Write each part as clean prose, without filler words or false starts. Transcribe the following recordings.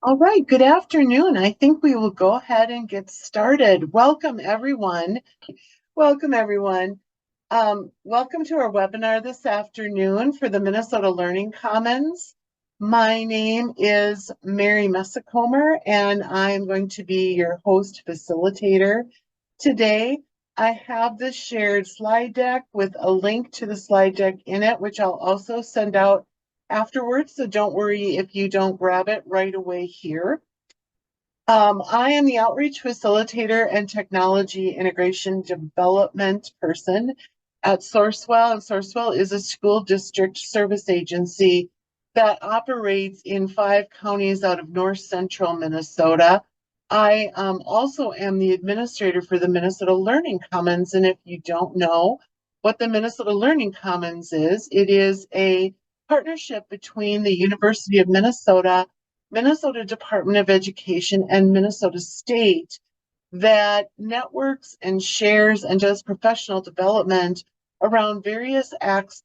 All right, good afternoon. I think we will go ahead and get started. Welcome, everyone. Welcome, everyone. Welcome to our webinar this afternoon for the Minnesota Learning Commons. My name is Mary Messacomer, and I'm going to be your host facilitator today. I have this shared slide deck with a link to the slide deck in it, which I'll also send out afterwards, so don't worry if you don't grab it right away here. I am the outreach facilitator and technology integration development person at Sourcewell, and Sourcewell is a school district service agency that operates in 5 counties out of north central Minnesota. I also am the administrator for the Minnesota Learning Commons, and if you don't know what the Minnesota Learning Commons is, it is a partnership between the University of Minnesota, Minnesota Department of Education, and Minnesota State that networks and shares and does professional development around various aspects,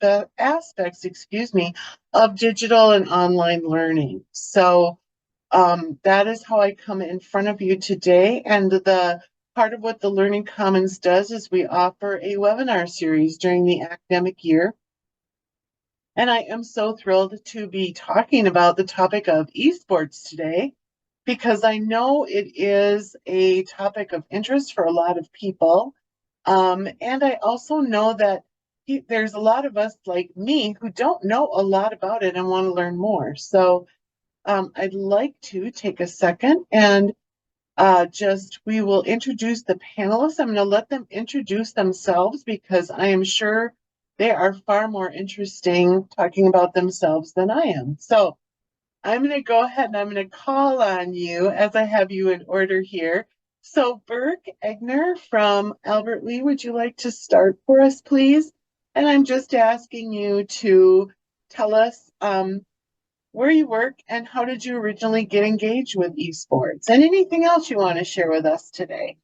of digital and online learning. So that is how I come in front of you today. And the part of what the Learning Commons does is we offer a webinar series during the academic year. And I am so thrilled to be talking about the topic of esports today, because I know it is a topic of interest for a lot of people. And I also know that there's a lot of us like me who don't know a lot about it and want to learn more. So I'd like to take a second and we will introduce the panelists. I'm going to let them introduce themselves because I am sure they are far more interesting talking about themselves than I am. So I'm going to go ahead and I'm going to call on you as I have you in order here. So Burke Egner from Albert Lee, would you like to start for us, please? And I'm just asking you to tell us where you work and how did you originally get engaged with esports, and anything else you want to share with us today.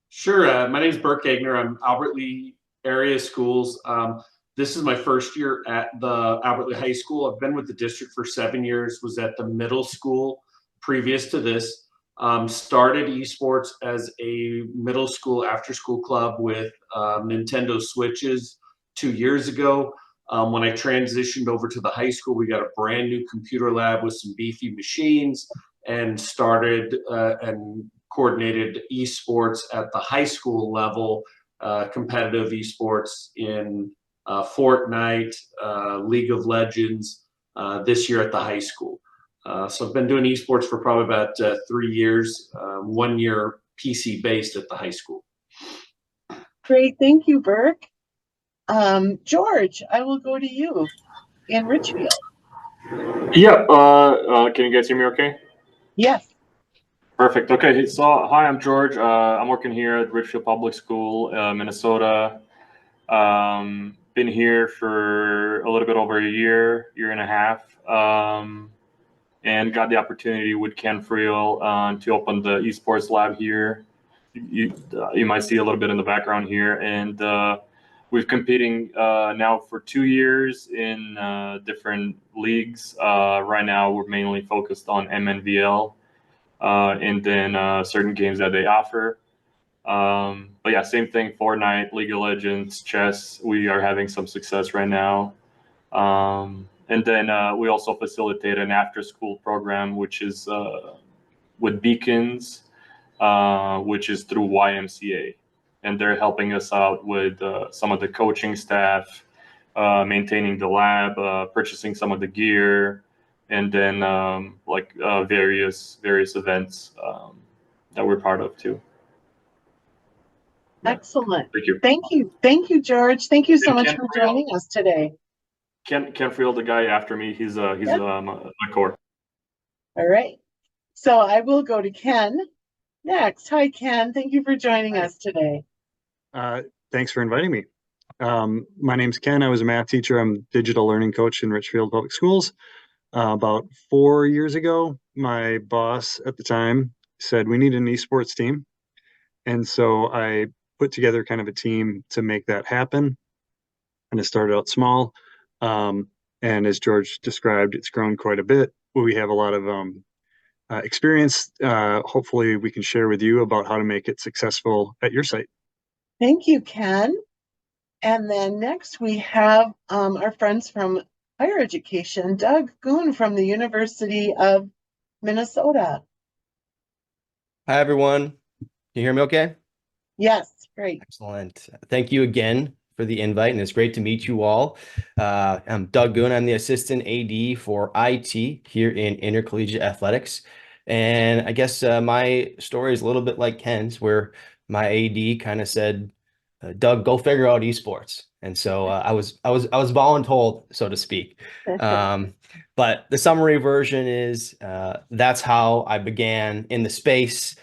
Sure. My name is Burke Egner. I'm Albert Lee area schools. This is my first year at the Albert Lee High School. I've been with the district for 7 years, was at the middle school previous to this. Started esports as a middle school after school club with Nintendo Switches 2 years ago. When I transitioned over to the high school, we got a brand new computer lab with some beefy machines and started and coordinated esports at the high school level, competitive esports in Fortnite, League of Legends, this year at the high school. So I've been doing esports for probably about 3 years, 1 year PC based at the high school. Great, thank you, Burke. George, I will go to you in Richfield. Yeah, can you guys hear me okay? Yes. Perfect. Okay, so hi, I'm George. I'm working here at Richfield Public School, Minnesota. Been here for a little bit over a year and a half, and got the opportunity with Ken Friel to open the esports lab here. You might see a little bit in the background here, and we've competing now for 2 years in different leagues. Right now, we're mainly focused on MnVL and then certain games that they offer. But yeah, same thing, Fortnite, League of Legends, chess. We are having some success right now. And then we also facilitate an after-school program, which is with Beacons, which is through YMCA. And they're helping us out with some of the coaching staff, maintaining the lab, purchasing some of the gear, and then various events that we're part of too. Excellent. Thank you. Thank you, George. Thank you so much for joining us today. Ken Friel, the guy after me, he's my core. All right. So I will go to Ken next. Hi, Ken. Thank you for joining us today. Thanks for inviting me. My name's Ken. I was a math teacher. I'm a digital learning coach in Richfield Public Schools. About 4 years ago, my boss at the time said we need an esports team. And so I put together kind of a team to make that happen. And it started out small. And as George described, it's grown quite a bit. We have a lot of experience, hopefully we can share with you about how to make it successful at your site. Thank you, Ken. And then next we have our friends from higher education, Doug Goon from the University of Minnesota. Hi, everyone. Can you hear me okay? Yes, great. Excellent. Thank you again for the invite, and it's great to meet you all. I'm Doug Goon. I'm the assistant AD for IT here in intercollegiate athletics. And I guess my story is a little bit like Ken's, where my AD kind of said, Doug, go figure out esports. And so I was voluntold, so to speak. But the summary version is that's how I began in the space.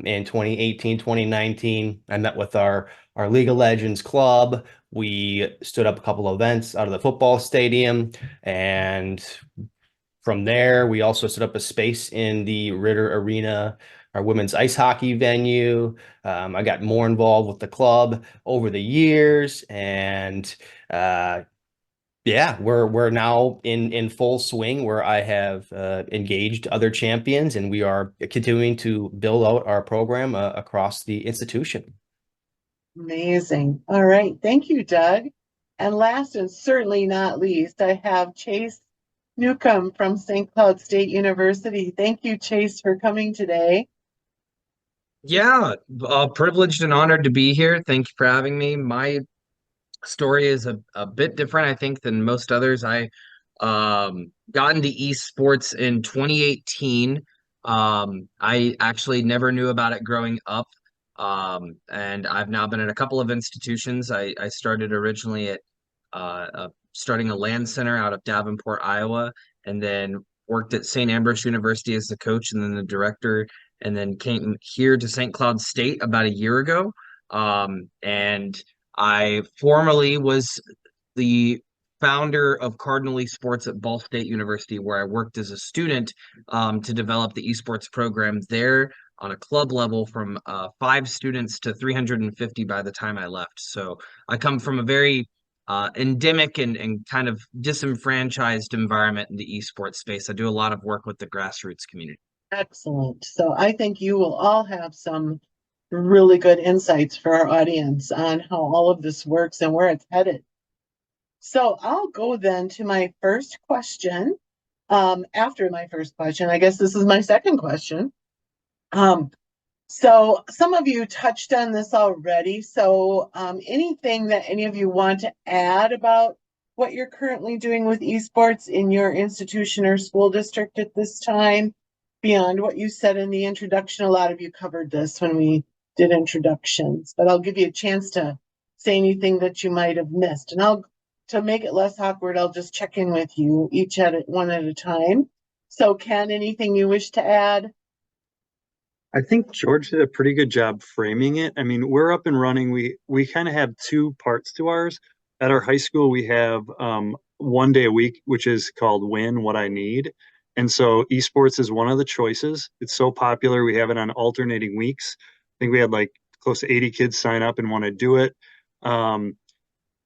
In 2018, 2019, I met with our League of Legends club. We stood up a couple of events out of the football stadium, and from there, we also set up a space in the Ritter Arena, our women's ice hockey venue. I got more involved with the club over the years, and yeah, we're now in full swing where I have engaged other champions, and we are continuing to build out our program across the institution. Amazing. All right. Thank you, Doug. And last and certainly not least, I have Chase Newcomb from St. Cloud State University. Thank you, Chase, for coming today. Yeah, privileged and honored to be here. Thank you for having me. My story is a bit different, I think, than most others. I got into esports in 2018. I actually never knew about it growing up. And I've now been at a couple of institutions. I started originally at starting a land center out of Davenport, Iowa, and then worked at St. Ambrose University as the coach and then the director, and then came here to St. Cloud State about a year ago. And I formerly was the founder of Cardinal Esports at Ball State University, where I worked as a student to develop the esports program there on a club level from 5 students to 350 by the time I left. So I come from a very endemic and kind of disenfranchised environment in the esports space. I do a lot of work with the grassroots community. Excellent. So I think you will all have some really good insights for our audience on how all of this works and where it's headed. So I'll go then to my first question. After my first question, I guess this is my second question. So some of you touched on this already. So anything that any of you want to add about what you're currently doing with esports in your institution or school district at this time, beyond what you said in the introduction? A lot of you covered this when we did introductions, but I'll give you a chance to say anything that you might have missed. And to make it less awkward, I'll just check in with you each one at a time. So Ken, anything you wish to add? I think George did a pretty good job framing it. I mean, we're up and running. We kind of have 2 parts to ours. At our high school, we have 1 day a week, which is called Win What I Need. And so esports is one of the choices. It's so popular. We have it on alternating weeks. I think we had like close to 80 kids sign up and want to do it.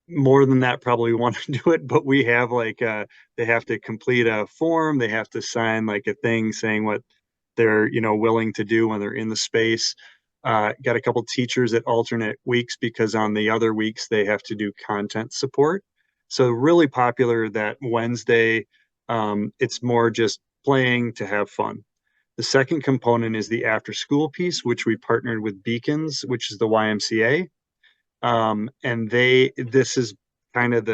More than that probably want to do it, but we have like they have to complete a form. They have to sign like a thing saying what they're willing to do when they're in the space. Got a couple teachers at alternate weeks because on the other weeks they have to do content support. So really popular that Wednesday. It's more just playing to have fun. The second component is the after school piece, which we partnered with Beacons, which is the YMCA. And this is kind of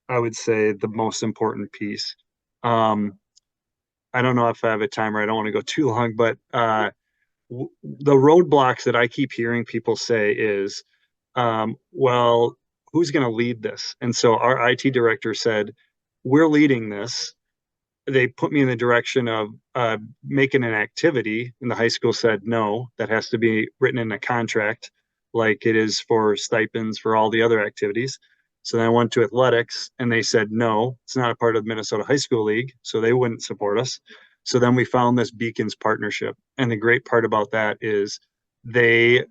I would say the most important piece. I don't know if I have a timer. I don't want to go too long, but the roadblocks that I keep hearing people say is, well, who's going to lead this? And so our IT director said, we're leading this. They put me in the direction of making an activity, and the high school said, no, that has to be written in a contract like it is for stipends for all the other activities. So then I went to athletics and they said, no, it's not a part of the Minnesota High School League. So they wouldn't support us. So then we found this Beacons partnership. And the great part about that is they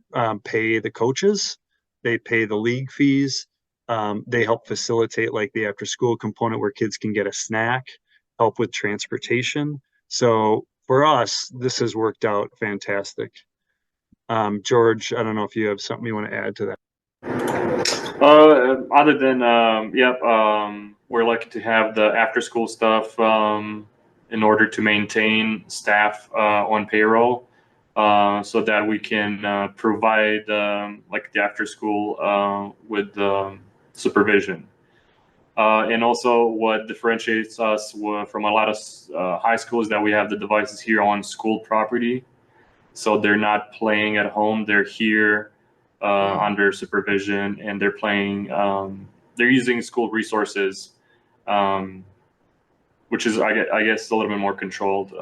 pay the coaches, they pay the league fees, they help facilitate like the after school component where kids can get a snack, help with transportation. So for us, this has worked out fantastic. George, I don't know if you have something you want to add to that. Other than, we're lucky to have the after school stuff in order to maintain staff on payroll so that we can provide like the after school with supervision. And also what differentiates us from a lot of high schools that we have the devices here on school property. So they're not playing at home, they're here under supervision, and they're playing, they're using school resources, which is, I guess, a little bit more controlled.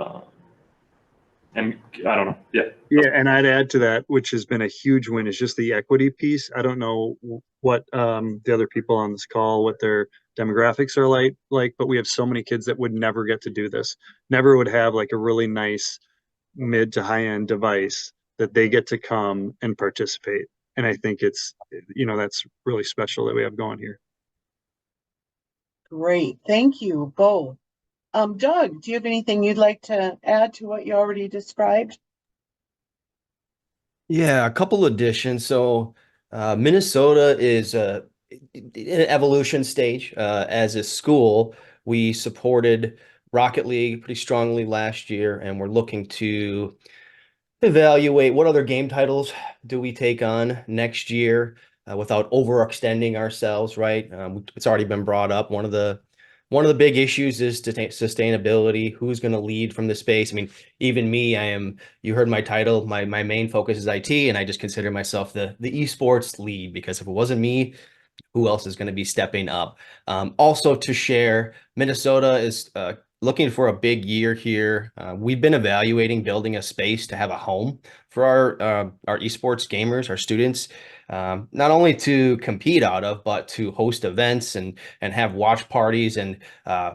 And I don't know. Yeah. Yeah, and I'd add to that, which has been a huge win, is just the equity piece. I don't know what the other people on this call, what their demographics are like, but we have so many kids that would never get to do this, never would have like a really nice mid to high end device that they get to come and participate. And I think it's, that's really special that we have going here. Great. Thank you both. Doug, do you have anything you'd like to add to what you already described? Yeah, a couple additions. So Minnesota is in an evolution stage. As a school, we supported Rocket League pretty strongly last year, and we're looking to evaluate what other game titles do we take on next year without overextending ourselves, right? It's already been brought up. One of the big issues is sustainability. Who's going to lead from the space? I mean, even me, you heard my title, my main focus is IT, and I just consider myself the esports lead, because if it wasn't me, who else is going to be stepping up? Also to share, Minnesota is looking for a big year here. We've been evaluating building a space to have a home for our esports gamers, our students, not only to compete out of, but to host events and have watch parties. And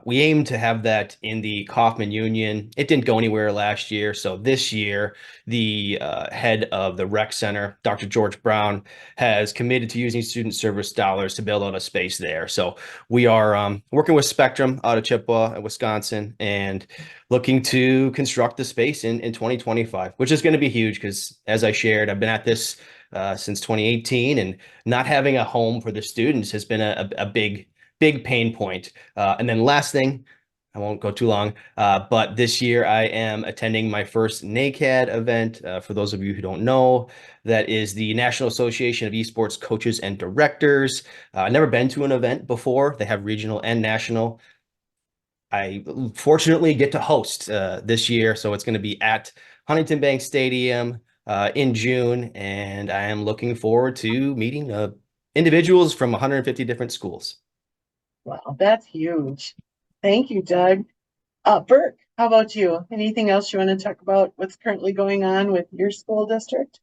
we aim to have that in the Kaufman Union. It didn't go anywhere last year, so this year the head of the rec center, Dr. George Brown, has committed to using student service dollars to build out a space there. So we are working with Spectrum out of Chippewa and Wisconsin, and looking to construct the space in 2025, which is going to be huge because, as I shared, I've been at this since 2018, and not having a home for the students has been a big pain point. And then last thing, I won't go too long, but this year I am attending my first NACAD event. For those of you who don't know, that is the National Association of Esports Coaches and Directors. I've never been to an event before. They have regional and national. I fortunately get to host this year, so it's going to be at Huntington Bank Stadium in June, and I am looking forward to meeting individuals from 150 different schools. Wow, that's huge. Thank you, Doug. Burke, how about you? Anything else you want to talk about what's currently going on with your school district?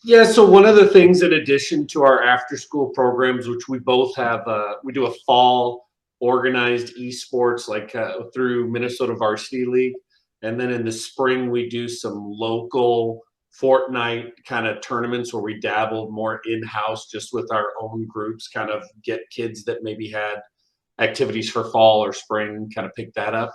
Yeah, so one of the things in addition to our after school programs, which we both have, we do a fall organized esports like through Minnesota Varsity League. And then in the spring, we do some local Fortnite kind of tournaments where we dabble more in-house just with our own groups, kind of get kids that maybe had activities for fall or spring, kind of pick that up.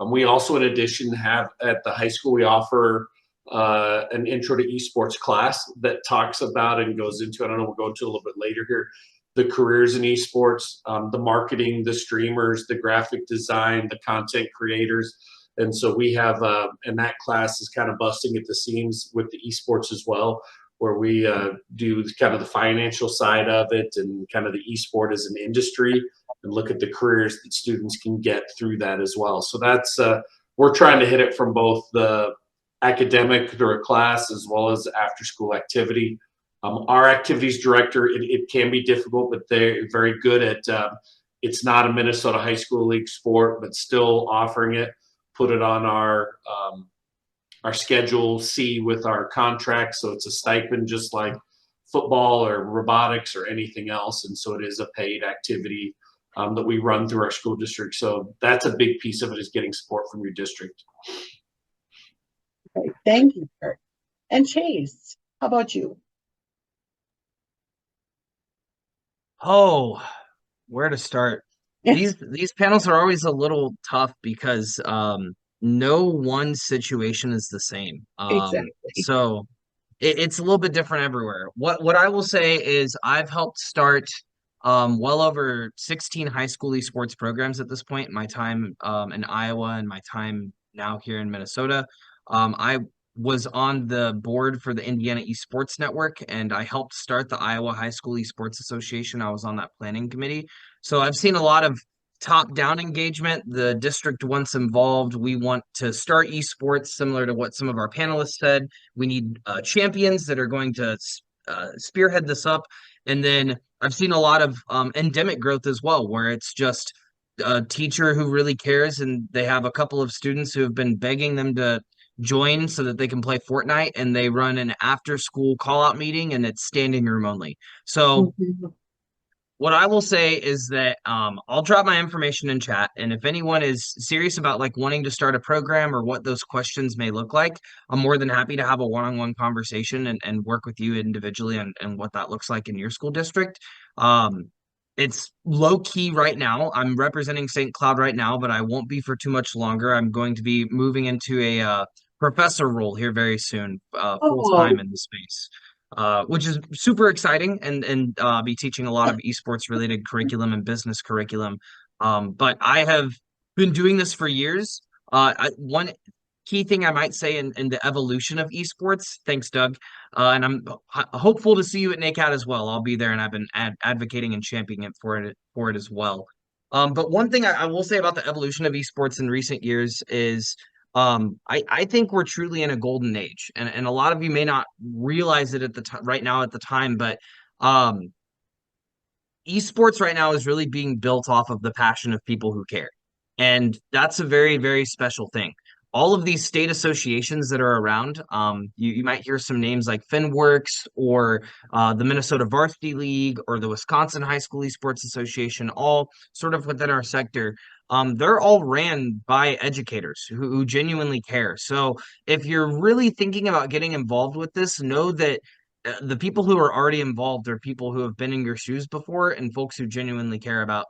We also, in addition, have at the high school, we offer an intro to esports class that talks about and goes into, I don't know, we'll go into a little bit later here, the careers in esports, the marketing, the streamers, the graphic design, the content creators. And so we have, and that class is kind of busting at the seams with the esports as well, where we do kind of the financial side of it and kind of the esport as an industry, and look at the careers that students can get through that as well. So that's, we're trying to hit it from both the academic through a class as well as after school activity. Our activities director, it can be difficult, but they're very good at, it's not a Minnesota High School League sport, but still offering it, put it on our Schedule C with our contract. So it's a stipend just like football or robotics or anything else. And so it is a paid activity that we run through our school district. So that's a big piece of it, is getting support from your district. Great. Thank you, Kurt. And Chase, how about you? Oh, where to start? These panels are always a little tough because no one situation is the same. Exactly. So it's a little bit different everywhere. What I will say is I've helped start well over 16 high school esports programs at this point. My time in Iowa and my time now here in Minnesota. I was on the board for the Indiana Esports Network, and I helped start the Iowa High School Esports Association. I was on that planning committee. So I've seen a lot of top-down engagement. The district wants involved. We want to start esports, similar to what some of our panelists said. We need champions that are going to spearhead this up. And then I've seen a lot of endemic growth as well, where it's just a teacher who really cares, and they have a couple of students who have been begging them to join so that they can play Fortnite, and they run an after-school call-out meeting, and it's standing room only. So Mhm. what I will say is that I'll drop my information in chat, and if anyone is serious about like wanting to start a program or what those questions may look like, I'm more than happy to have a one-on-one conversation and work with you individually and what that looks like in your school district. It's low key right now. I'm representing St. Cloud right now, but I won't be for too much longer. I'm going to be moving into a professor role here very soon, full Oh, time in the space, which is super exciting, and be teaching a lot of esports related curriculum and business curriculum. But I have been doing this for years. One key thing I might say in the evolution of esports, thanks, Doug, and I'm hopeful to see you at NACAT as well. I'll be there, and I've been advocating and championing for it as well. But one thing I will say about the evolution of esports in recent years is I think we're truly in a golden age, and a lot of you may not realize it at the time right now at the time, but um, esports right now is really being built off of the passion of people who care. And that's a very, very special thing. All of these state associations that are around, you might hear some names like FinWorks or the Minnesota Varsity League or the Wisconsin High School Esports Association, all sort of within our sector. They're all ran by educators who genuinely care. So if you're really thinking about getting involved with this, know that the people who are already involved are people who have been in your shoes before and folks who genuinely care about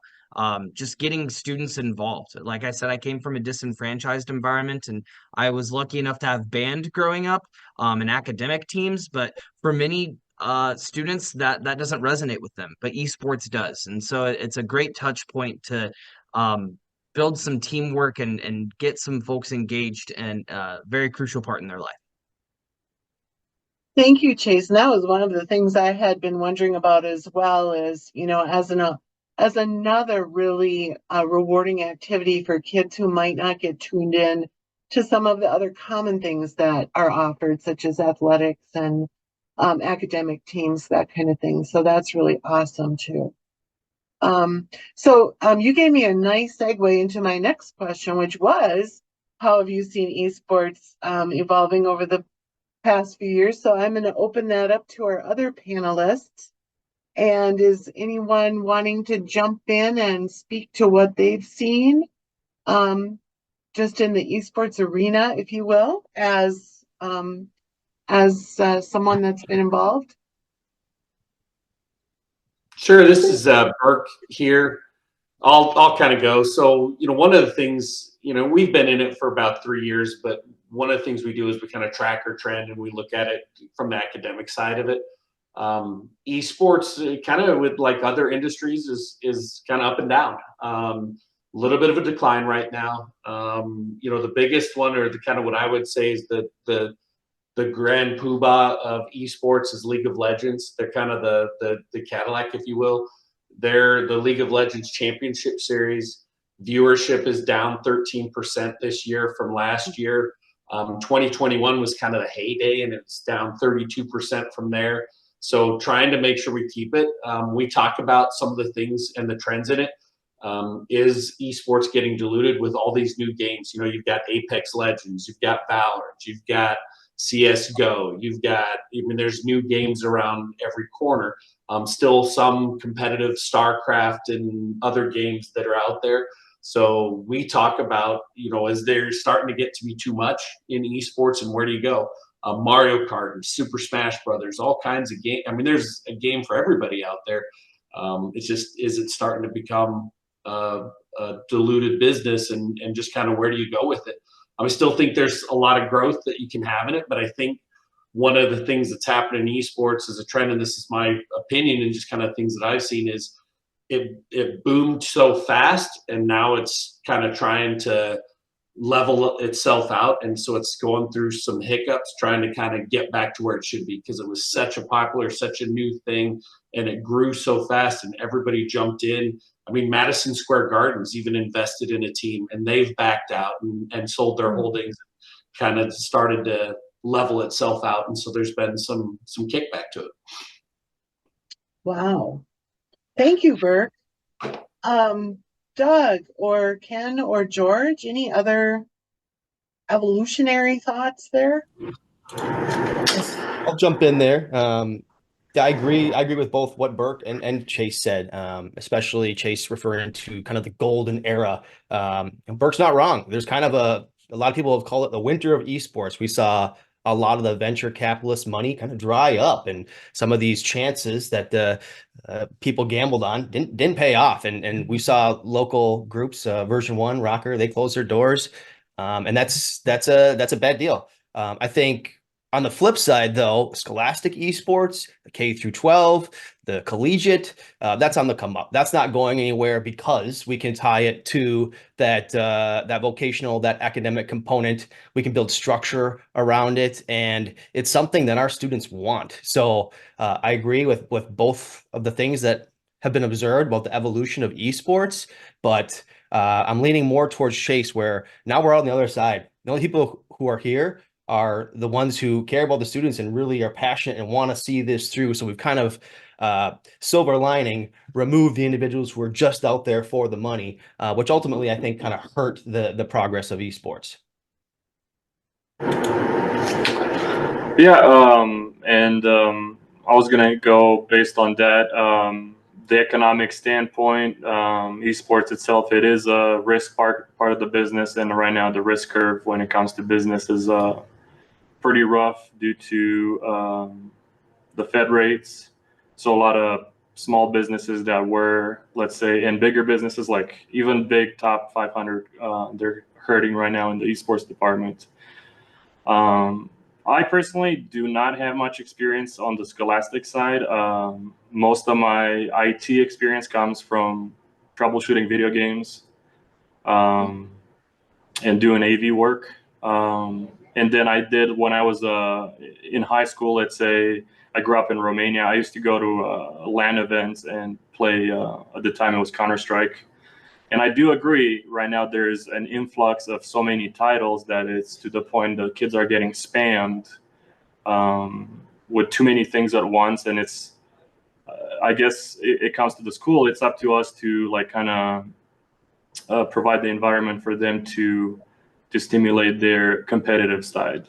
just getting students involved. Like I said, I came from a disenfranchised environment, and I was lucky enough to have band growing up and academic teams. But for many students, that doesn't resonate with them, but esports does. And so it's a great touch point to um, build some teamwork and get some folks engaged and very crucial part in their life. thank you, Chase. And that was one of the things I had been wondering about as well, is, as another really rewarding activity for kids who might not get tuned in to some of the other common things that are offered, such as athletics and academic teams, that kind of thing. So that's really awesome too. You gave me a nice segue into my next question, which was, how have you seen esports evolving over the past few years? So I'm going to open that up to our other panelists. And is anyone wanting to jump in and speak to what they've seen, just in the esports arena, if you will, as someone that's been involved? Sure, this is Burke here. I'll kind of go. So, one of the things, we've been in it for about 3 years, but one of the things we do is we kind of track our trend and we look at it from the academic side of it. Esports, kind of with like other industries, is kind of up and down. A little bit of a decline right now. The biggest one, or the kind of what I would say is the grand poobah of esports is League of Legends. They're kind of the Cadillac, if you will. They're the League of Legends Championship Series. Viewership is down 13% this year from last year. 2021 was kind of the heyday, and it's down 32% from there. So trying to make sure we keep it. We talk about some of the things and the trends in it. Is esports getting diluted with all these new games? You've got Apex Legends, you've got Valorant, you've got CSGO, there's new games around every corner. Still some competitive StarCraft and other games that are out there. So we talk about, is there starting to get to be too much in esports, and where do you go? Mario Kart and Super Smash Brothers, all kinds of games. There's a game for everybody out there. It's just, is it starting to become a diluted business, and just kind of where do you go with it? I still think there's a lot of growth that you can have in it, but I think one of the things that's happened in esports as a trend, and this is my opinion and just kind of things that I've seen, is it boomed so fast, and now it's kind of trying to level itself out, and so it's going through some hiccups trying to kind of get back to where it should be, because it was such a popular, such a new thing, and it grew so fast and everybody jumped in. I mean, Madison Square Gardens even invested in a team, and they've backed out and sold their holdings, kind of started to level itself out, and so there's been some kickback to it. Wow. Thank you, Burke. Doug or Ken or George, any other evolutionary thoughts there? I'll jump in there. I agree with both what Burke and Chase said, especially Chase referring to kind of the golden era. And Burke's not wrong. There's kind of a lot of people have called it the winter of esports. We saw a lot of the venture capitalist money kind of dry up, and some of these chances that people gambled on didn't pay off. And we saw local groups, Version 1, Rocker, they closed their doors. And that's a bad deal. I think on the flip side, though, scholastic esports, the K through 12, the collegiate, that's on the come up. That's not going anywhere because we can tie it to that vocational, that academic component. We can build structure around it, and it's something that our students want. So I agree with both of the things that have been observed about the evolution of esports, but I'm leaning more towards Chase, where now we're on the other side. The only people who are here are the ones who care about the students and really are passionate and want to see this through. So we've kind of silver lining, removed the individuals who are just out there for the money, which ultimately I think kind of hurt the progress of esports. Yeah, I was gonna go based on that. The economic standpoint, esports itself, it is a risk part of the business, and right now the risk curve when it comes to business is pretty rough due to the Fed rates. So a lot of small businesses that were, let's say, and bigger businesses, like even big top 500, they're hurting right now in the esports department. I personally do not have much experience on the scholastic side. Most of my IT experience comes from troubleshooting video games and doing AV work. And then I did, when I was in high school, let's say, I grew up in Romania. I used to go to LAN events and play, at the time it was Counter-Strike. And I do agree, right now there's an influx of so many titles that it's to the point the kids are getting spammed with too many things at once. And it's, I guess it comes to the school, it's up to us to like kind of provide the environment for them to stimulate their competitive side.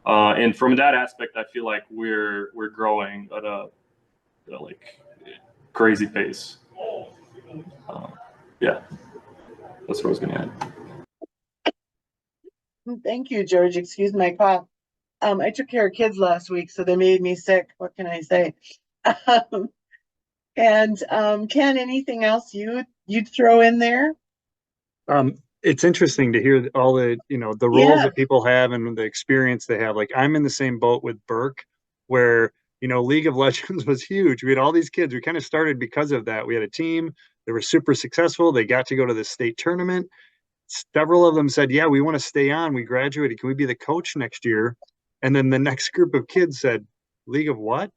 And from that aspect, I feel like we're growing at a like crazy pace. Yeah, that's what I was going to add. Thank you, George. Excuse my cough. I took care of kids last week, so they made me sick. What can I say? And Ken, anything else you'd throw in there? It's interesting to hear all the, the roles that people have and the experience they have. Like, I'm in the same boat with Burke, where, League of Legends was huge. We had all these kids. We kind of started because of that. We had a team. They were super successful. They got to go to the state tournament. Several of them said, yeah, we want to stay on. We graduated. Can we be the coach next year? And then the next group of kids said, League of what?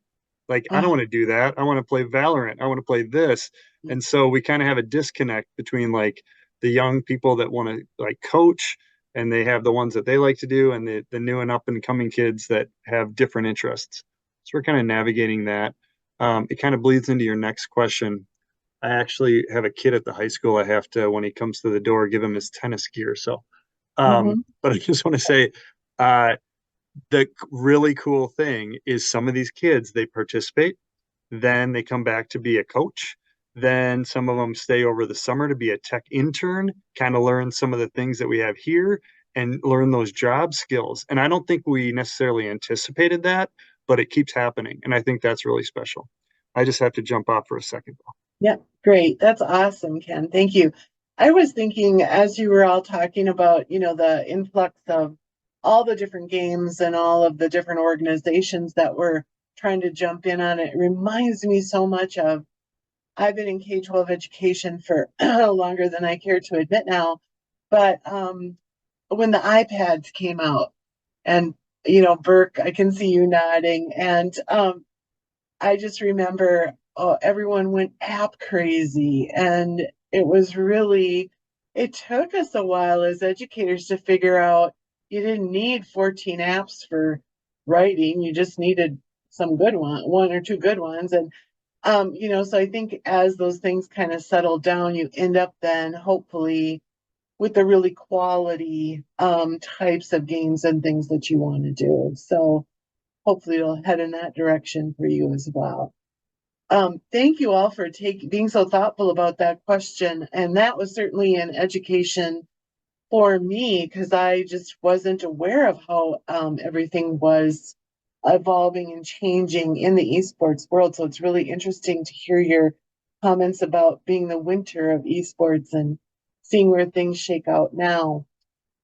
Like, I don't want to do that. I want to play Valorant. I want to play this. And so we kind of have a disconnect between like the young people that want to like coach, and they have the ones that they like to do, and the new and up and coming kids that have different interests. So we're kind of navigating that. It kind of bleeds into your next question. I actually have a kid at the high school. I have to, when he comes to the door, give him his tennis gear. So, but I just want to say, the really cool thing is some of these kids, they participate, then they come back to be a coach. Then some of them stay over the summer to be a tech intern, kind of learn some of the things that we have here and learn those job skills. And I don't think we necessarily anticipated that, but it keeps happening. And I think that's really special. I just have to jump off for a second. Yeah, great. That's awesome, Ken. Thank you. I was thinking as you were all talking about, the influx of all the different games and all of the different organizations that were trying to jump in on it, reminds me so much of I've been in K-12 education for longer than I care to admit now, but when the iPads came out, and Burke, I can see you nodding, and I just remember everyone went app crazy, and it took us a while as educators to figure out you didn't need 14 apps for writing, you just needed some good one or two good ones. And so I think as those things kind of settle down, you end up then hopefully with the really quality types of games and things that you want to do. So hopefully it'll head in that direction for you as well. Thank you all for being so thoughtful about that question. And that was certainly an education for me because I just wasn't aware of how everything was evolving and changing in the esports world. So it's really interesting to hear your comments about being the winter of esports and seeing where things shake out now.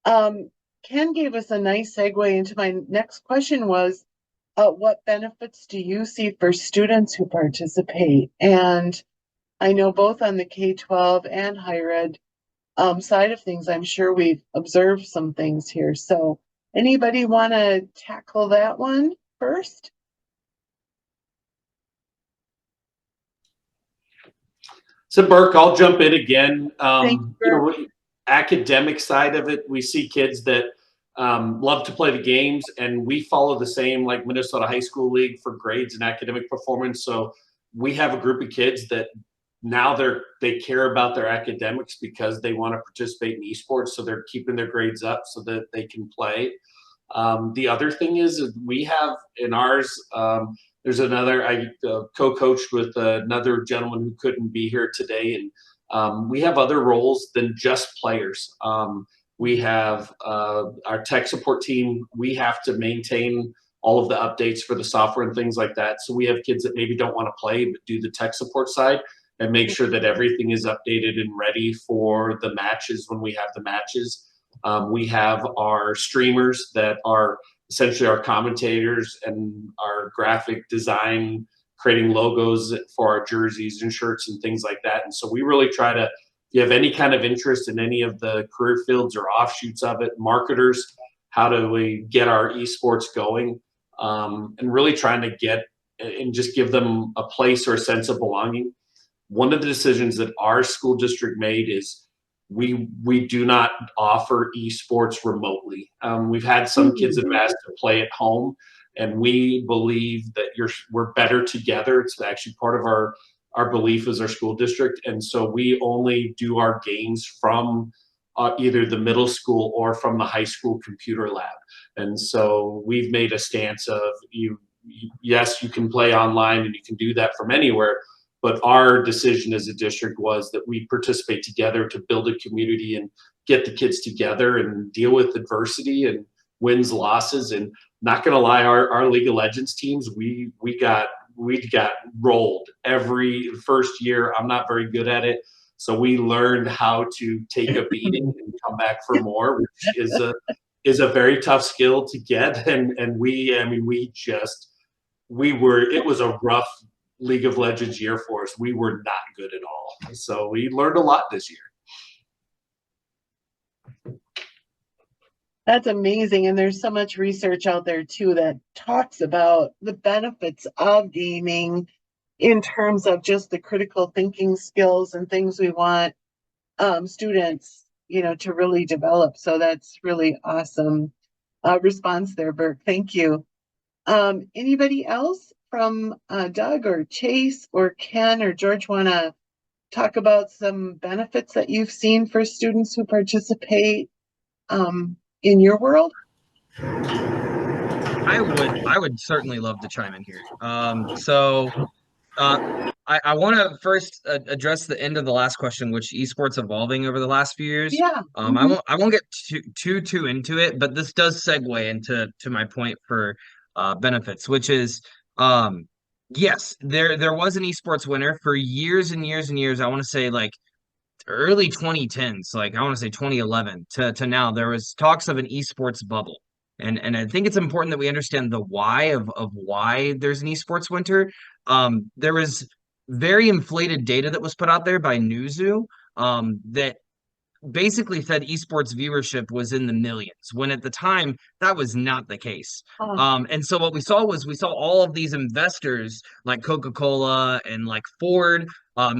Ken gave us a nice segue into my next question was, what benefits do you see for students who participate? And I know both on the K-12 and higher ed side of things, I'm sure we've observed some things here. So anybody want to tackle that one first? So Burke, I'll jump in again. Thank you, Burke. Academic side of it, we see kids that love to play the games, and we follow the same like Minnesota High School League for grades and academic performance. So we have a group of kids that now they care about their academics because they want to participate in esports. So they're keeping their grades up so that they can play. The other thing is we have in ours, there's another, I co-coached with another gentleman who couldn't be here today. And we have other roles than just players. We have our tech support team. We have to maintain all of the updates for the software and things like that. So we have kids that maybe don't want to play, but do the tech support side and make sure that everything is updated and ready for the matches when we have the matches. We have our streamers that are essentially our commentators and our graphic design, creating logos for our jerseys and shirts and things like that. And so we really try to, if you have any kind of interest in any of the career fields or offshoots of it, marketers, how do we get our esports going? And really trying to get and just give them a place or a sense of belonging. One of the decisions that our school district made is we do not offer esports remotely. We've had some kids that have asked to play at home, and we believe that we're better together. It's actually part of our belief as our school district, and so we only do our games from either the middle school or from the high school computer lab. And so we've made a stance of yes, you can play online and you can do that from anywhere. But our decision as a district was that we participate together to build a community and get the kids together and deal with adversity and wins, losses. And not going to lie, our League of Legends teams, we got rolled every first year. I'm not very good at it. So we learned how to take a beating and come back for more, which is a very tough skill to get. And it was a rough League of Legends year for us. We were not good at all. So we learned a lot this year. That's amazing. And there's so much research out there too that talks about the benefits of gaming in terms of just the critical thinking skills and things we want students, to really develop. So that's really awesome response there, Burke. Thank you. Anybody else from Doug or Chase or Ken or George want to talk about some benefits that you've seen for students who participate in your world? I would certainly love to chime in here. I want to first address the end of the last question, which esports evolving over the last few years. Yeah. I won't get too into it, but this does segue into my point for benefits, which is yes, there was an esports winner for years and years and years. I want to say like early 2010s, like I want to say 2011 to now, there was talks of an esports bubble. And I think it's important that we understand the why of why there's an esports winter. There was very inflated data that was put out there by Newzoo, that basically said esports viewership was in the millions, when at the time that was not the case. And so what we saw was, we saw all of these investors like Coca-Cola and like Ford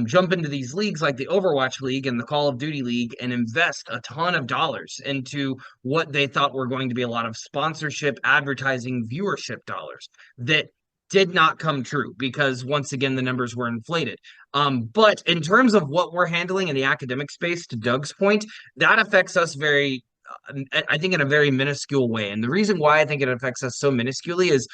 jump into these leagues like the Overwatch League and the Call of Duty League and invest a ton of dollars into what they thought were going to be a lot of sponsorship, advertising, viewership dollars that did not come true, because once again the numbers were inflated. But in terms of what we're handling in the academic space, to Doug's point, that affects us very, I think, in a very minuscule way. And the reason why I think it affects us so minusculely is,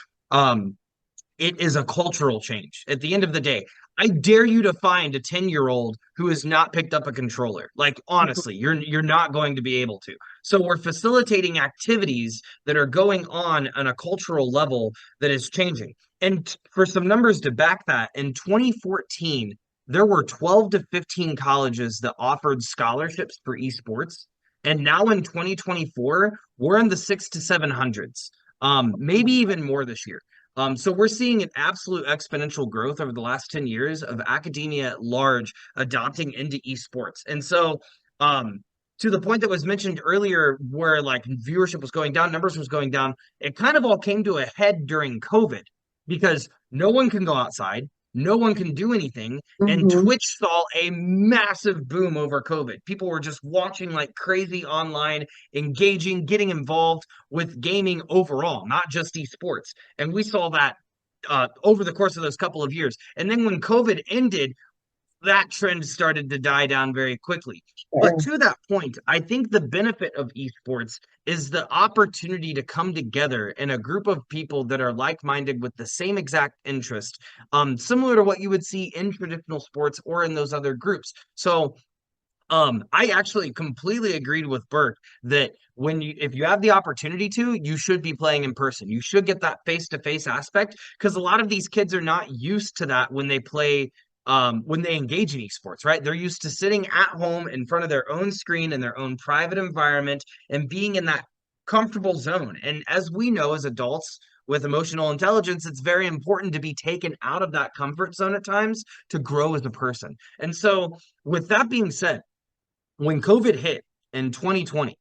it is a cultural change. At the end of the day, I dare you to find a 10-year-old who has not picked up a controller. Like, honestly, you're not going to be able to. So we're facilitating activities that are going on a cultural level that is changing. And for some numbers to back that, in 2014, there were 12 to 15 colleges that offered scholarships for esports. And now in 2024, we're in the 600 to 700s, maybe even more this year. So we're seeing an absolute exponential growth over the last 10 years of academia at large adopting into esports. And so, to the point that was mentioned earlier, where like viewership was going down, numbers was going down, it kind of all came to a head during COVID, because no one can go outside, no one can do anything, and Twitch saw a massive boom over COVID. People were just watching like crazy online, engaging, getting involved with gaming overall, not just esports. And we saw that over the course of those couple of years. And then when COVID ended, that trend started to die down very quickly. But to that point, I think the benefit of esports is the opportunity to come together in a group of people that are like-minded with the same exact interest, similar to what you would see in traditional sports or in those other groups. So I actually completely agreed with Burke that if you have the opportunity to, you should be playing in person. You should get that face-to-face aspect, because a lot of these kids are not used to that when they play, when they engage in esports, right? They're used to sitting at home in front of their own screen in their own private environment and being in that comfortable zone. And as we know, as adults with emotional intelligence, it's very important to be taken out of that comfort zone at times to grow as a person. And so, with that being said, when COVID hit in 2020,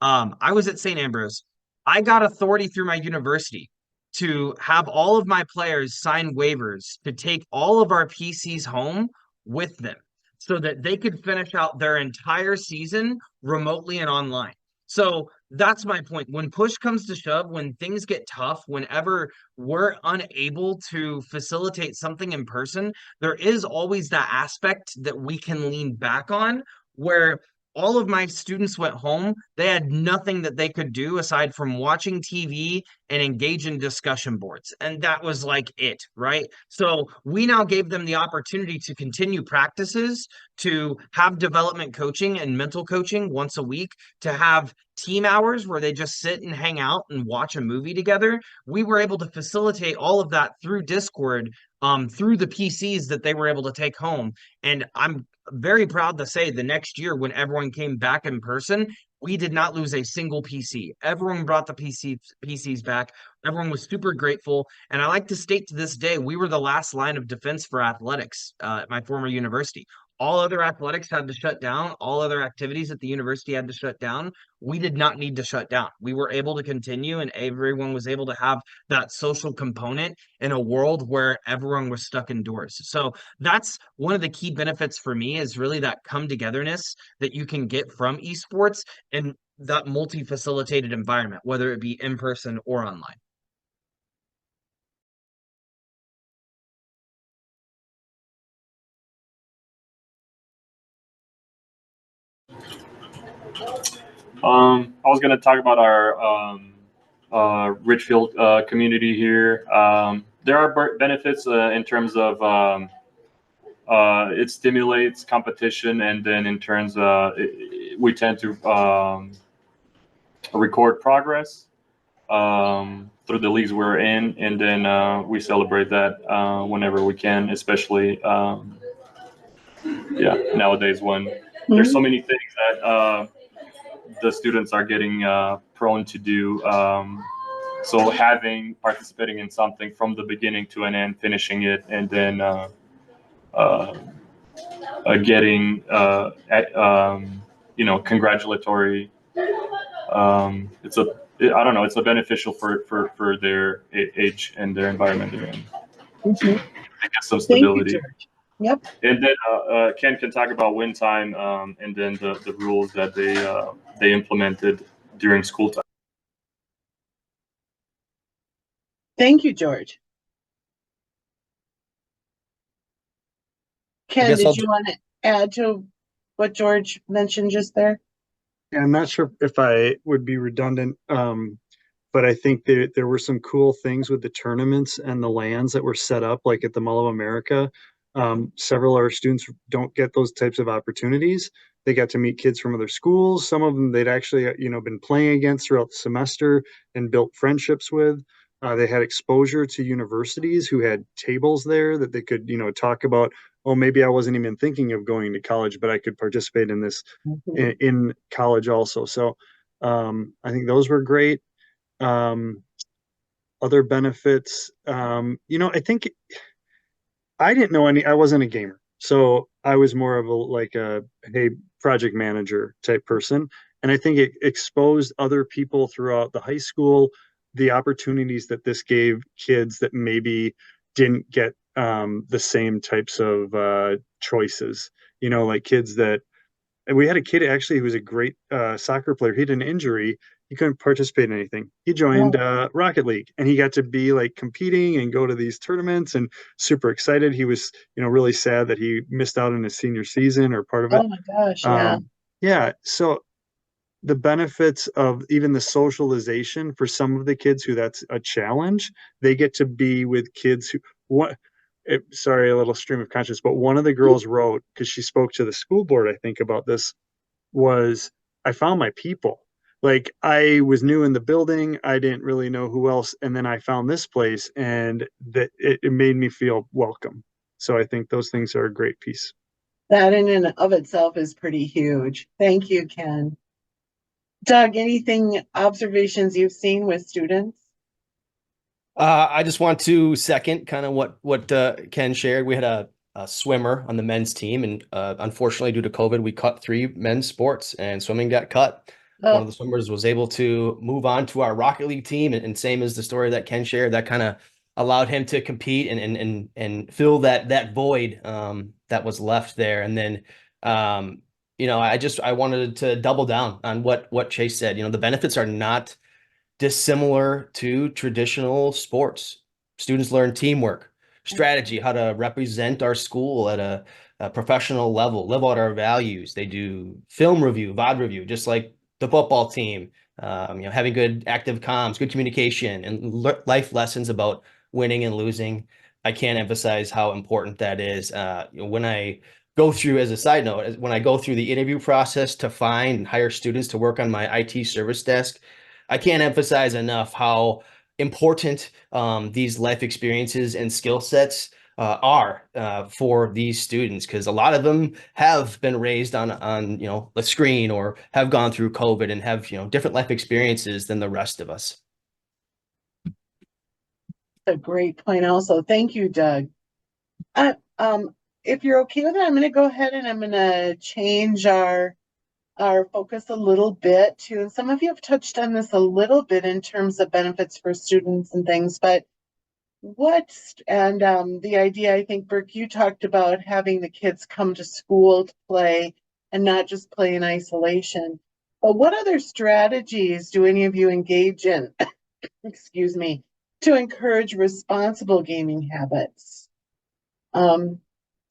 I was at St. Ambrose. I got authority through my university to have all of my players sign waivers to take all of our PCs home with them so that they could finish out their entire season remotely and online. So that's my point. When push comes to shove, when things get tough, whenever we're unable to facilitate something in person, there is always that aspect that we can lean back on, where all of my students went home. They had nothing that they could do aside from watching TV and engage in discussion boards. And that was like it, right? So we now gave them the opportunity to continue practices, to have development coaching and mental coaching once a week, to have team hours where they just sit and hang out and watch a movie together. We were able to facilitate all of that through Discord, through the PCs that they were able to take home. And I'm very proud to say the next year, when everyone came back in person, we did not lose a single PC. Everyone brought the PCs back. Everyone was super grateful. And I like to state to this day, we were the last line of defense for athletics at my former university. All other athletics had to shut down. All other activities at the university had to shut down. We did not need to shut down. We were able to continue, and everyone was able to have that social component in a world where everyone was stuck indoors. So that's one of the key benefits for me, is really that come togetherness that you can get from esports and that multi-facilitated environment, whether it be in person or online. I was going to talk about our Richfield community here. There are benefits in terms of it stimulates competition, and then in terms we tend to record progress through the leagues we're in, and then we celebrate that whenever we can, especially nowadays when there's so many things that the students are getting prone to do. So participating in something from the beginning to an end, finishing it, and then getting congratulatory. I don't know, it's a beneficial for their age and their environment they're in. Mhm. I guess some Thank you, stability. George. Yep. And then Ken can talk about win time and then the rules that they implemented during school time. Thank you, George. Ken, guess did I'll you want to add to what George mentioned just there? Yeah, I'm not sure if I would be redundant, but I think there were some cool things with the tournaments and the lands that were set up, like at the Mall of America. Several of our students don't get those types of opportunities. They got to meet kids from other schools. Some of them they'd actually, been playing against throughout the semester and built friendships with. They had exposure to universities who had tables there that they could, talk about, oh, maybe I wasn't even thinking of going to college, but I could participate in this in college also. So I think those were great. Other benefits, I think I didn't know I wasn't a gamer. So I was more of a hey, project manager type person. And I think it exposed other people throughout the high school, the opportunities that this gave kids that maybe didn't get the same types of choices, like kids that, and we had a kid actually who was a great soccer player. He had an injury. He couldn't participate in anything. He joined Rocket League and he got to be like competing and go to these tournaments and super excited. He was, really sad that he missed out on his senior season or part of it. Oh my gosh, yeah. Yeah. So the benefits of even the socialization for some of the kids who that's a challenge, they get to be with kids who sorry, a little stream of conscience, but one of the girls wrote, because she spoke to the school board, I think, about this, was I found my people. Like I was new in the building, I didn't really know who else, and then I found this place, and that it made me feel welcome. So I think those things are a great piece. That in and of itself is pretty huge. Thank you, Ken. Doug, anything observations you've seen with students? I just want to second kind of what Ken shared. We had a swimmer on the men's team, and unfortunately, due to COVID, we cut 3 men's sports, and swimming got cut. One of the swimmers was able to move on to our Rocket League team, and same as the story that Ken shared, that kind of allowed him to compete and fill that void that was left there. And then I wanted to double down on what Chase said. The benefits are not dissimilar to traditional sports. Students learn teamwork, strategy, how to represent our school at a professional level, live out our values. They do film review, VOD review, just like the football team. Having good active comms, good communication, and life lessons about winning and losing. I can't emphasize how important that is. When I go through, as a side note, when I go through the interview process to find and hire students to work on my IT service desk, I can't emphasize enough how important these life experiences and skill sets are for these students, because a lot of them have been raised on the screen or have gone through COVID and have different life experiences than the rest of us. A great point also. Thank you, Doug. If you're okay with it, I'm going to go ahead and I'm going to change our focus a little bit too. And some of you have touched on this a little bit in terms of benefits for students and things, but the idea, I think, Burke, you talked about having the kids come to school to play and not just play in isolation. But what other strategies do any of you engage in, excuse me, to encourage responsible gaming habits?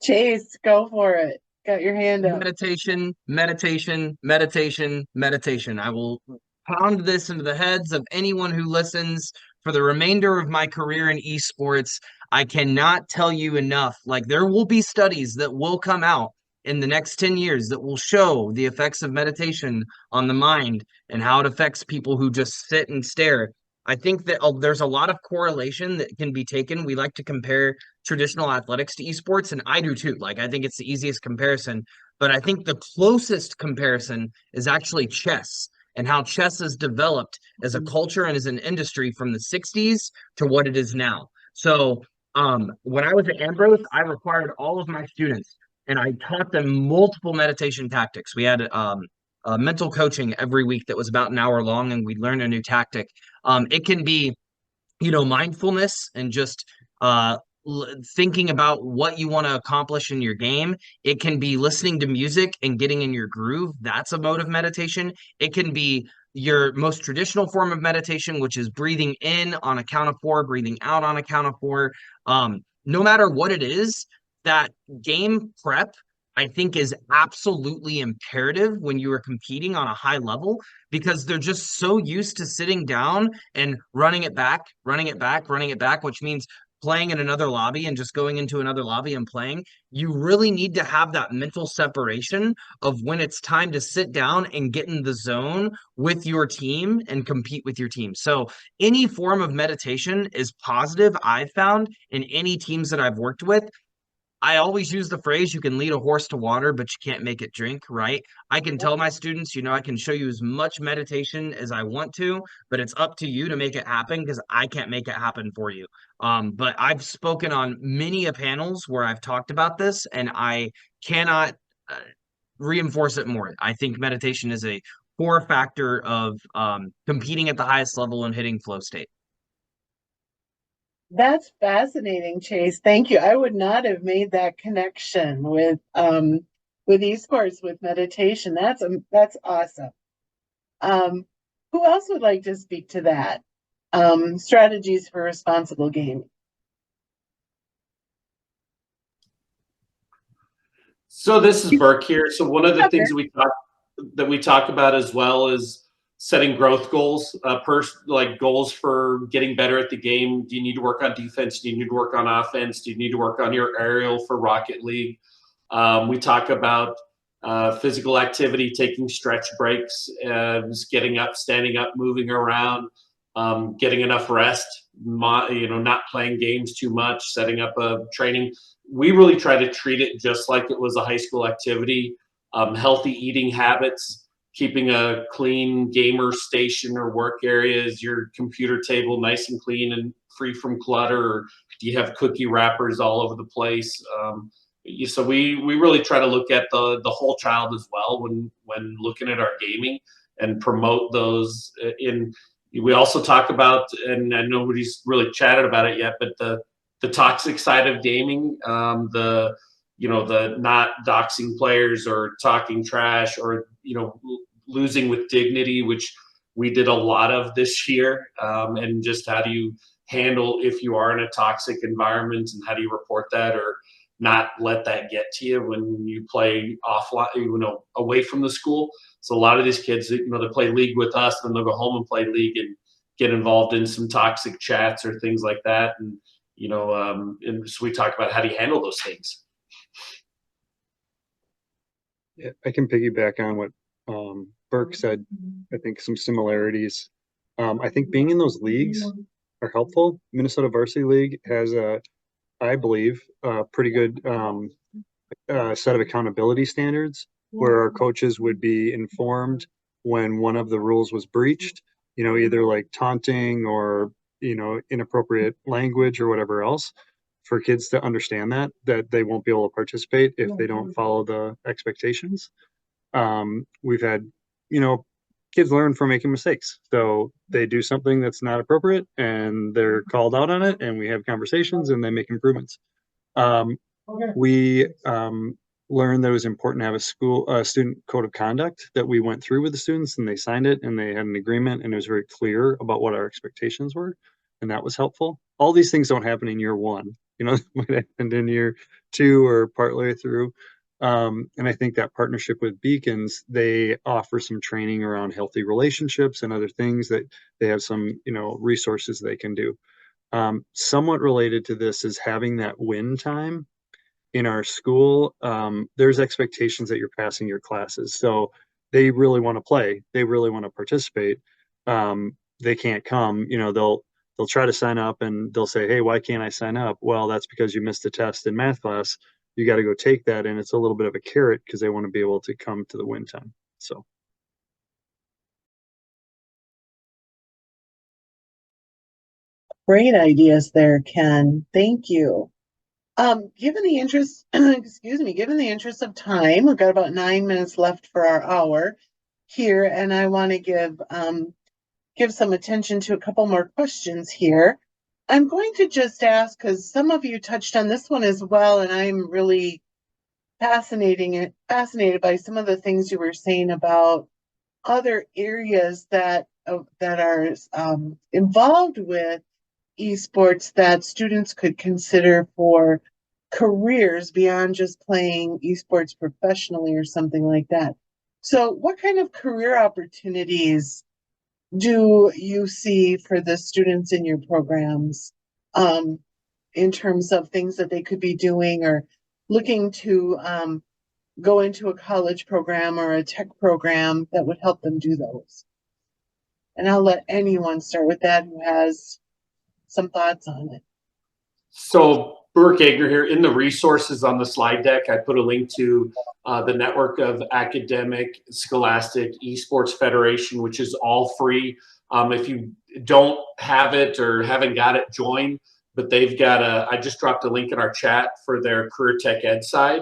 Chase, go for it. Got your hand up. Meditation, meditation, meditation, meditation. I will pound this into the heads of anyone who listens for the remainder of my career in esports. I cannot tell you enough. Like, there will be studies that will come out in the next 10 years that will show the effects of meditation on the mind and how it affects people who just sit and stare. I think that there's a lot of correlation that can be taken. We like to compare traditional athletics to esports, and I do too. Like, I think it's the easiest comparison. but I think the closest comparison is actually chess and how chess has developed as a culture and as an industry from the 60s to what it is now. So when I was at Ambrose, I required all of my students and I taught them multiple meditation tactics. We had mental coaching every week that was about an hour long, and we'd learn a new tactic. It can be, mindfulness and just thinking about what you want to accomplish in your game. It can be listening to music and getting in your groove. That's a mode of meditation. It can be your most traditional form of meditation, which is breathing in on a count of four, breathing out on a count of four. No matter what it is, that game prep, I think, is absolutely imperative when you are competing on a high level, because they're just so used to sitting down and running it back, running it back, running it back, which means playing in another lobby and just going into another lobby and playing. You really need to have that mental separation of when it's time to sit down and get in the zone with your team and compete with your team. So any form of meditation is positive, I've found, in any teams that I've worked with. I always use the phrase, you can lead a horse to water, but you can't make it drink, right? I can tell my students, I can show you as much meditation as I want to, but it's up to you to make it happen, because I can't make it happen for you. But I've spoken on many a panels where I've talked about this, and I cannot reinforce it more. I think meditation is a core factor of competing at the highest level and hitting flow state. That's fascinating, Chase. Thank you. I would not have made that connection with esports, with meditation. That's awesome. Who else would like to speak to that? Strategies for responsible gaming. So this is Burke here. So one of the things that we talk about as well is setting growth goals, like goals for getting better at the game. Do you need to work on defense? Do you need to work on offense? Do you need to work on your aerial for Rocket League? We talk about physical activity, taking stretch breaks, just getting up, standing up, moving around, getting enough rest, not playing games too much, setting up a training. We really try to treat it just like it was a high school activity. Healthy eating habits, keeping a clean gamer station or work area. Is your computer table nice and clean and free from clutter, or do you have cookie wrappers all over the place? So we really try to look at the whole child as well when looking at our gaming, and promote those. We also talk about, and nobody's really chatted about it yet, but the toxic side of gaming, the not doxing players or talking trash, or losing with dignity, which we did a lot of this year, and just how do you handle if you are in a toxic environment, and how do you report that or not let that get to you when you play offline, away from the school. So a lot of these kids, they play league with us, then they'll go home and play league and get involved in some toxic chats or things like that. And and so we talk about how do you handle those things. Yeah, I can piggyback on what Burke said. I think some similarities. I think being in those leagues are helpful. Minnesota Varsity League has I believe, a pretty good set of accountability standards, where our coaches would be informed when one of the rules was breached, either like taunting or, inappropriate language or whatever else, for kids to understand that they won't be able to participate if they don't follow the expectations. We've had, kids learn from making mistakes. So they do something that's not appropriate and they're called out on it, and we have conversations and they make improvements. We learned that it was important to have a student code of conduct that we went through with the students, and they signed it and they had an agreement, and it was very clear about what our expectations were. And that was helpful. All these things don't happen in year one, it might happen in year two or partway through. And I think that partnership with Beacons, they offer some training around healthy relationships and other things, that they have some, resources they can do. Somewhat related to this is having that win time in our school. There's expectations that you're passing your classes. So they really want to play. They really want to participate. They can't come, they'll try to sign up and they'll say, hey, why can't I sign up? Well, that's because you missed a test in math class. you got to go take that, and it's a little bit of a carrot because they want to be able to come to the win time. So. Great ideas there, Ken. Thank you. Given the interest, excuse me, given the interest of time, we've got about 9 minutes left for our hour here, and I want to give some attention to a couple more questions here. I'm going to just ask, because some of you touched on this one as well, and I'm really fascinated by some of the things you were saying about other areas that are involved with esports that students could consider for careers beyond just playing esports professionally or something like that. So what kind of career opportunities do you see for the students in your programs, in terms of things that they could be doing or looking to go into a college program or a tech program that would help them do those? And I'll let anyone start with that who has some thoughts on it. So Burke Egner here. In the resources on the slide deck, I put a link to the network of academic, scholastic, esports federation, which is all free. If you don't have it or haven't got it, join. But they've got I just dropped a link in our chat for their career tech ed side.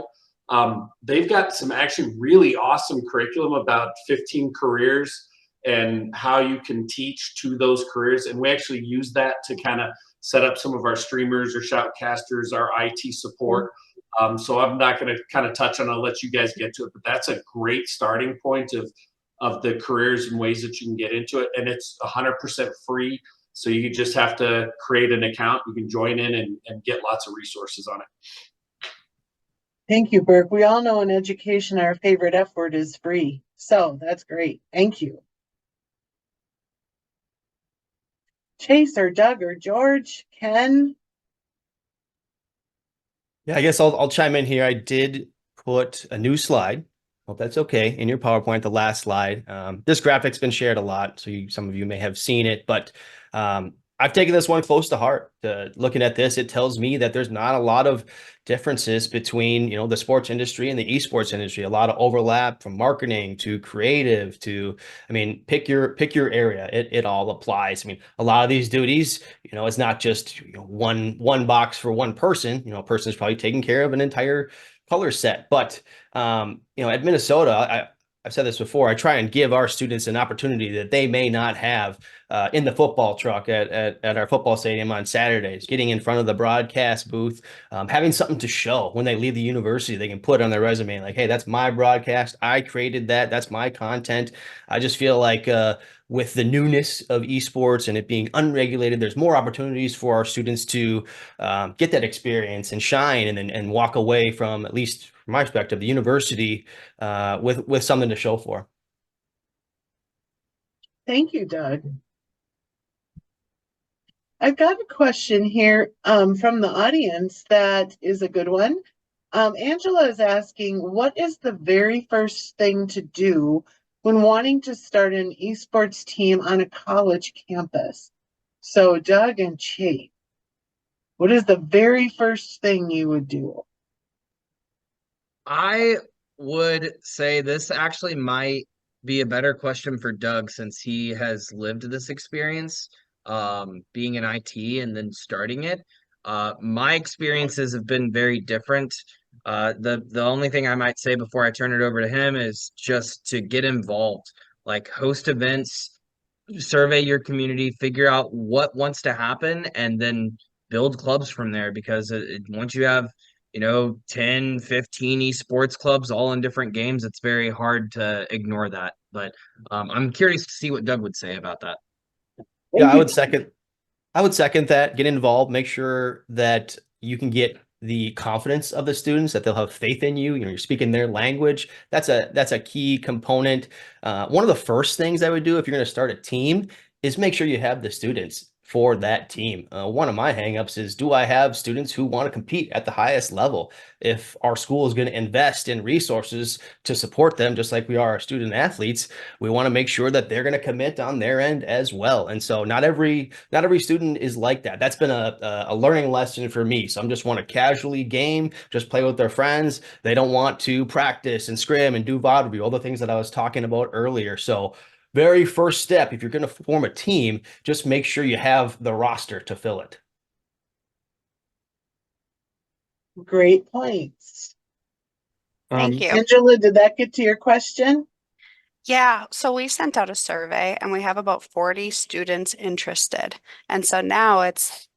They've got some actually really awesome curriculum about 15 careers and how you can teach to those careers. And we actually use that to kind of set up some of our streamers or shoutcasters, our IT support. So I'm not going to kind of touch on it. I'll let you guys get to it, but that's a great starting point of the careers and ways that you can get into it. And it's 100% free. So you just have to create an account. You can join in and get lots of resources on it. Thank you, Burke. We all know in education, our favorite F word is free. So that's great. Thank you. Chase or Doug or George, Ken? Yeah, I guess I'll chime in here. I did put a new slide. Hope that's okay in your PowerPoint, the last slide. This graphic's been shared a lot, so some of you may have seen it, but I've taken this one close to heart. Looking at this, it tells me that there's not a lot of differences between, the sports industry and the esports industry. A lot of overlap from marketing to creative to, pick your area. It all applies. A lot of these duties, it's not just one box for one person. A person is probably taking care of an entire color set. But at Minnesota, I've said this before, I try and give our students an opportunity that they may not have in the football truck at our football stadium on Saturdays, getting in front of the broadcast booth, having something to show when they leave the university. They can put on their resume like, hey, that's my broadcast. I created that. That's my content. I just feel like with the newness of esports and it being unregulated, there's more opportunities for our students to get that experience and shine and walk away from, at least from my perspective, the university with something to show for. Thank you, Doug. I've got a question here from the audience that is a good one. Angela is asking, what is the very first thing to do when wanting to start an esports team on a college campus? So Doug and Chase, what is the very first thing you would do? I would say this actually might be a better question for Doug since he has lived this experience, being in IT and then starting it. My experiences have been very different. The only thing I might say before I turn it over to him is just to get involved, like host events, survey your community, figure out what wants to happen, and then build clubs from there. Because once you have 10, 15 esports clubs all in different games, it's very hard to ignore that. But I'm curious to see what Doug would say about that. Yeah, I would second that. Get involved, make sure that you can get the confidence of the students, that they'll have faith in you. You're speaking their language. That's a key component. One of the first things I would do if you're going to start a team is make sure you have the students for that team. One of my hangups is, do I have students who want to compete at the highest level? If our school is going to invest in resources to support them, just like we are our student athletes, we want to make sure that they're going to commit on their end as well. And so not every student is like that. That's been a learning lesson for me. Some just want to casually game, just play with their friends. They don't want to practice and scrim and do vaudeville, all the things that I was talking about earlier. So very first step, if you're going to form a team, just make sure you have the roster to fill it. Great points. Thank you. Angela, did that get to your question? Yeah, so we sent out a survey and we have about 40 students interested. And so now it's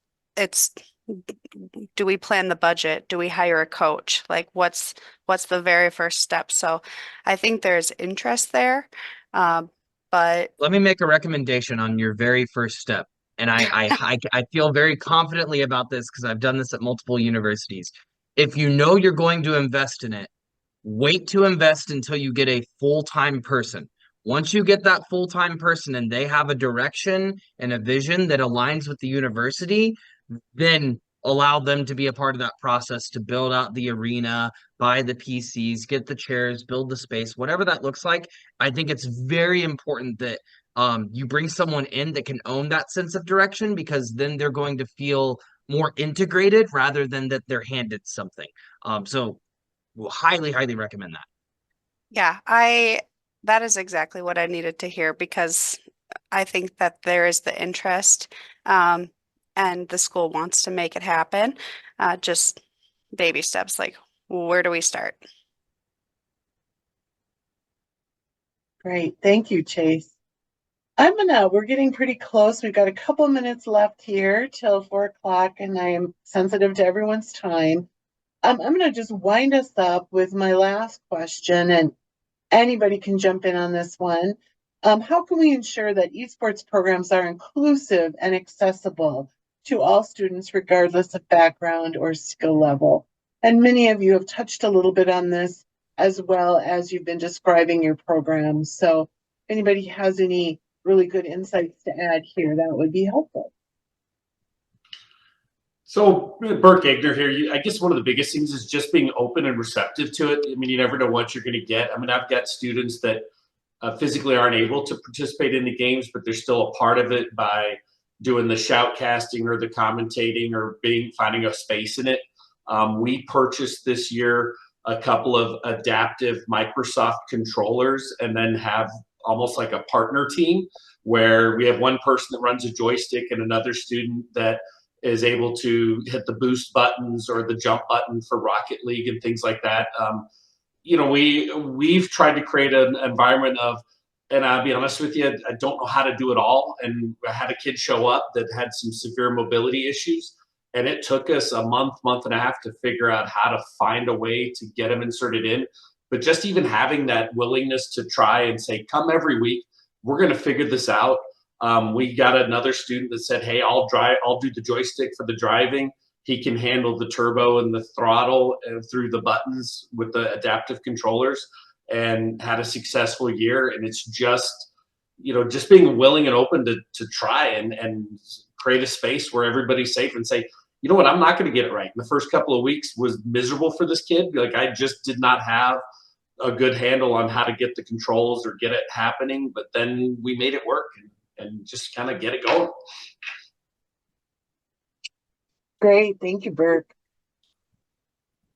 do we plan the budget? Do we hire a coach? Like what's the very first step? So I think there's interest there. But Let me make a recommendation on your very first step. And I feel very confidently about this because I've done this at multiple universities. If you know you're going to invest in it, wait to invest until you get a full-time person. Once you get that full-time person and they have a direction and a vision that aligns with the university, then allow them to be a part of that process to build out the arena, buy the PCs, get the chairs, build the space, whatever that looks like. I think it's very important that you bring someone in that can own that sense of direction, because then they're going to feel more integrated rather than that they're handed something. So will highly, highly recommend that. yeah, that is exactly what I needed to hear, because I think that there is the interest, and the school wants to make it happen. Just baby steps, like where do we start? Great. Thank you, Chase. We're getting pretty close. We've got a couple minutes left here till 4 o'clock, and I am sensitive to everyone's time. I'm gonna just wind us up with my last question, and anybody can jump in on this one. How can we ensure that esports programs are inclusive and accessible to all students, regardless of background or skill level? And many of you have touched a little bit on this as well as you've been describing your programs. So if anybody has any really good insights to add here, that would be helpful. So, Burke Egner here. I guess one of the biggest things is just being open and receptive to it. I mean, you never know what you're going to get. I mean, I've got students that physically aren't able to participate in the games, but they're still a part of it by doing the shoutcasting or the commentating or finding a space in it. We purchased this year a couple of adaptive Microsoft controllers, and then have almost like a partner team where we have one person that runs a joystick and another student that is able to hit the boost buttons or the jump button for Rocket League and things like that. We've tried to create an environment of, and I'll be honest with you, I don't know how to do it all. And I had a kid show up that had some severe mobility issues, and it took us a month and a half to figure out how to find a way to get him inserted in. But just even having that willingness to try and say, come every week, we're going to figure this out. We got another student that said, hey, I'll do the joystick for the driving. He can handle the turbo and the throttle through the buttons with the adaptive controllers, and had a successful year. And it's just, just being willing and open to try and create a space where everybody's safe and say, you know what, I'm not going to get it right. And the first couple of weeks was miserable for this kid. Like, I just did not have a good handle on how to get the controls or get it happening. But then we made it work and just kind of get it going. Great. Thank you, Burke.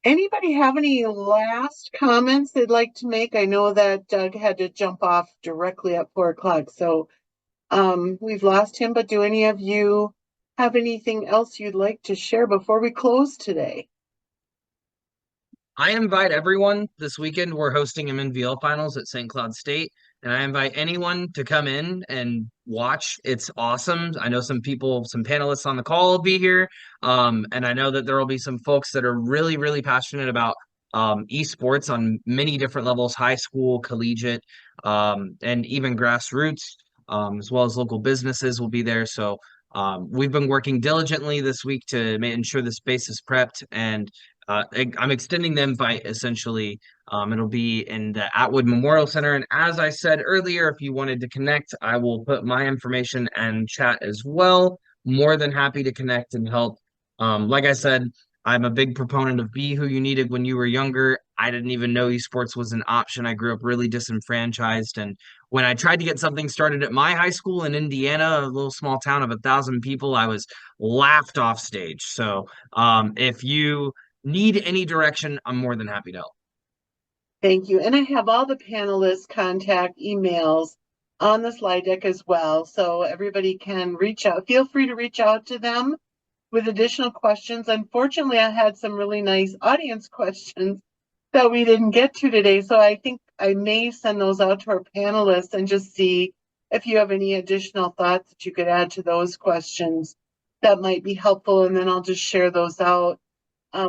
Anybody have any last comments they'd like to make? I know that Doug had to jump off directly at 4 o'clock, so we've lost him, but do any of you have anything else you'd like to share before we close today? I invite everyone this weekend. We're hosting MnVL finals at St. Cloud State, and I invite anyone to come in and watch. It's awesome. I know some panelists on the call will be here, and I know that there will be some folks that are really, really passionate about esports on many different levels: high school, collegiate, and even grassroots, as well as local businesses will be there. So we've been working diligently this week to ensure the space is prepped, and I'm extending the invite essentially. It'll be in the Atwood Memorial Center. And as I said earlier, if you wanted to connect, I will put my information and chat as well. more than happy to connect and help. Like I said, I'm a big proponent of be who you needed when you were younger. I didn't even know esports was an option. I grew up really disenfranchised. And when I tried to get something started at my high school in Indiana, a little small town of 1,000 people, I was laughed off stage. So if you need any direction, I'm more than happy to help. Thank you. And I have all the panelists' contact emails on the slide deck as well. So everybody can reach out. Feel free to reach out to them with additional questions. Unfortunately, I had some really nice audience questions that we didn't get to today. So I think I may send those out to our panelists and just see if you have any additional thoughts that you could add to those questions that might be helpful. And then I'll just share those out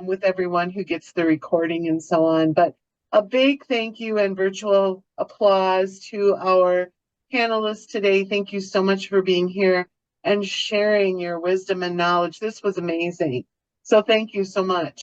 with everyone who gets the recording and so on. But a big thank you and virtual applause to our panelists today. Thank you so much for being here and sharing your wisdom and knowledge. This was amazing. So thank you so much.